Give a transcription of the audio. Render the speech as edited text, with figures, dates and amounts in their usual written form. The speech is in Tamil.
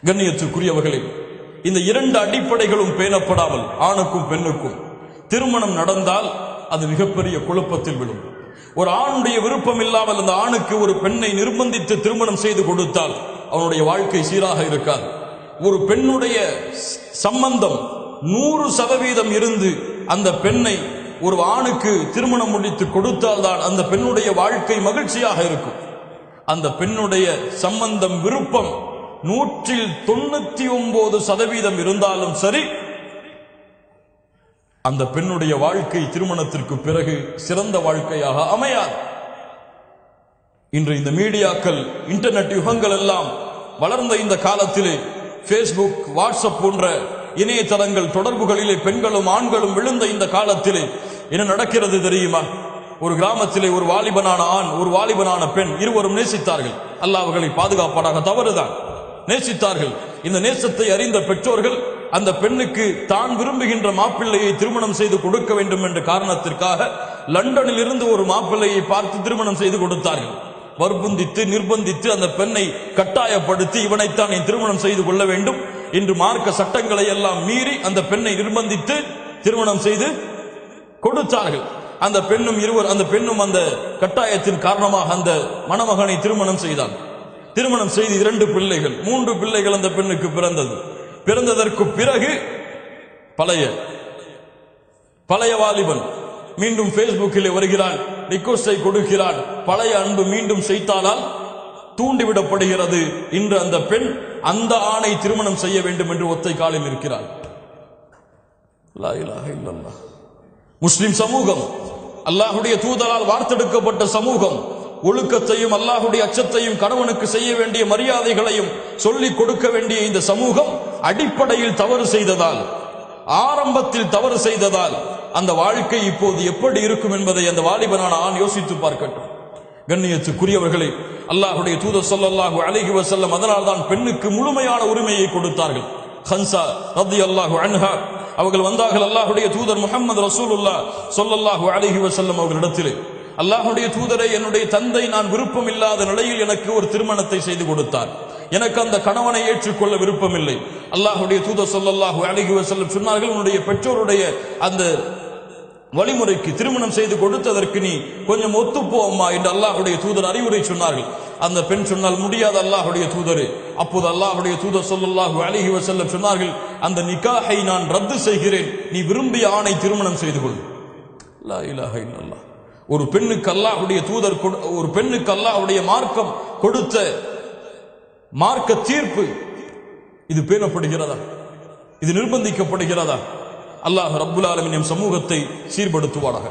கண்ணியத்துக்குரியவர்களே, இந்த இரண்டு அடிப்படைகளும் பேணப்படாமல் ஆணுக்கும் பெண்ணுக்கும் திருமணம் நடந்தால் அது மிகப்பெரிய குழப்பத்தில் விடும். ஒரு ஆணுடைய விருப்பம் இல்லாமல் அந்த ஆணுக்கு ஒரு பெண்ணை நிர்பந்தித்து திருமணம் செய்து கொடுத்தால் அவனுடைய வாழ்க்கை சீராக இருக்காது. ஒரு பெண்ணுடைய சம்பந்தம் 100% இருந்து அந்த பெண்ணை ஒரு ஆணுக்கு திருமணம் முடித்து கொடுத்தால் தான் அந்த பெண்ணுடைய வாழ்க்கை மகிழ்ச்சியாக இருக்கும். அந்த பெண்ணுடைய சம்பந்தம் விருப்பம் 199% இருந்தாலும் சரி, அந்த பெண்ணுடைய வாழ்க்கை திருமணத்திற்கு பிறகு சிறந்த வாழ்க்கையாக அமையாது. இன்று இந்த மீடியாக்கள், இன்டர்நெட் யுகங்கள் எல்லாம் வளர்ந்த இந்த காலத்திலே பேஸ்புக், வாட்ஸ்அப் போன்ற இணையதளங்கள் தொடர்புகளிலே பெண்களும் ஆண்களும் விழுந்த இந்த காலத்திலே என்ன நடக்கிறது தெரியுமா? ஒரு கிராமத்திலே ஒரு வாலிபனான ஆண், ஒரு வாலிபனான பெண் இருவரும் நேசித்தார்கள். அல்லாஹ் அவர்களை பாதுகாப்பானாக. தவறுதான், நேசித்தார்கள். இந்த நேசத்தை அறிந்த பெற்றோர்கள் அந்த பெண்ணுக்கு தான் விரும்புகின்ற மாப்பிள்ளையை திருமணம் செய்து கொடுக்க வேண்டும் என்ற காரணத்திற்காக லண்டனில் இருந்து ஒரு மாப்பிள்ளையை பார்த்து திருமணம் செய்து கொடுத்தார்கள். வற்புந்தித்து நிர்பந்தித்து அந்த பெண்ணை கட்டாயப்படுத்தி இவனைத்தான் நீ திருமணம் செய்து கொள்ள வேண்டும் என்று மார்க்க சட்டங்களை எல்லாம் மீறி அந்த பெண்ணை நிர்பந்தித்து திருமணம் செய்து கொடுத்தார்கள். அந்த பெண்ணும் அந்த கட்டாயத்தின் காரணமாக அந்த மணமகனை திருமணம் செய்தான். திருமணம் செய்து 2 பிள்ளைகள், 3 பிள்ளைகள் அந்த பெண்ணுக்கு பிறந்தது. பிறந்ததற்கு பிறகு பழைய வாலிபன் மீண்டும் பேஸ்புக்கிலே வருகிறான், ரிக்வெஸ்டை கொடுக்கிறான். பழைய அன்பு மீண்டும் செய்தாலால் தூண்டிவிடப்படுகிறது. இன்று அந்த பெண் அந்த ஆணை திருமணம் செய்ய வேண்டும் என்று ஒத்தை காலில் இருக்கிறாள். லா இலாஹ இல்லல்லாஹ். முஸ்லிம் சமூகம், அல்லாஹுடைய தூதரால் வார்த்தெடுக்கப்பட்ட சமூகம், ஒழுக்கத்தையும் அல்லாஹுடைய அச்சத்தையும் கணவனுக்கு செய்ய வேண்டிய மரியாதைகளையும் சொல்லிக் கொடுக்க வேண்டிய இந்த சமூகம் அடிப்படையில் தவறு செய்ததால், ஆரம்பத்தில் தவறு செய்ததால் அந்த வாழ்க்கை இப்போது எப்படி இருக்கும் என்பதை அந்த வாலிபனான ஆண் யோசித்து பார்க்கட்டும். கண்ணியத்துக்குரியவர்களே, அல்லாஹுடைய தூதர் ஸல்லல்லாஹு அலைஹி வஸல்லம் அதனால் தான் பெண்ணுக்கு முழுமையான உரிமையை கொடுத்தார்கள். ஹன்சா ரலியல்லாஹு அன்ஹா அவர்கள் வந்தார்கள் அல்லாஹுடைய தூதர் முஹம்மது ரசூலுல்லாஹ் ஸல்லல்லாஹு அலைஹி வஸல்லம் அவர்களிடத்திலே, அல்லாஹுடைய தூதரை, என்னுடைய தந்தை நான் விருப்பம் இல்லாத நிலையில் எனக்கு ஒரு திருமணத்தை செய்து கொடுத்தார். எனக்கு அந்த கணவனை ஏற்றுக்கொள்ள விருப்பம் இல்லை. அல்லாஹுடைய தூதர் ஸல்லல்லாஹு அலைஹி வஸல்லம் சொன்னார்கள், உன்னுடைய பெற்றோருடைய அந்த வழிமுறைக்கு திருமணம் செய்து கொடுத்ததற்கு நீ கொஞ்சம் ஒத்துப்போ அம்மா என்று அல்லாஹுடைய தூதர் அறிவுரை சொன்னார்கள். அந்த பெண் சொன்னால், முடியாத அல்லாஹுடைய தூதரே. அப்போது அல்லாஹுடைய தூதர் ஸல்லல்லாஹு அலைஹி வஸல்லம் சொன்னார்கள், அந்த நிக்காஹை நான் ரத்து செய்கிறேன், நீ விரும்பிய ஆணை திருமணம் செய்து கொள். லா இலாஹ இல்லல்லாஹ். ஒரு பெண்ணுக்கு அல்லாஹுடைய தூதர், ஒரு பெண்ணுக்கு அல்லாஹுடைய மார்க்கம் கொடுத்த மார்க்க தீர்ப்பு இது பேணப்படுகிறதா? இது நிர்பந்திக்கப்படுகிறதா? அல்லாஹ் ரப்புல் ஆலமீன் சமூகத்தை சீர்படுத்துவாராக.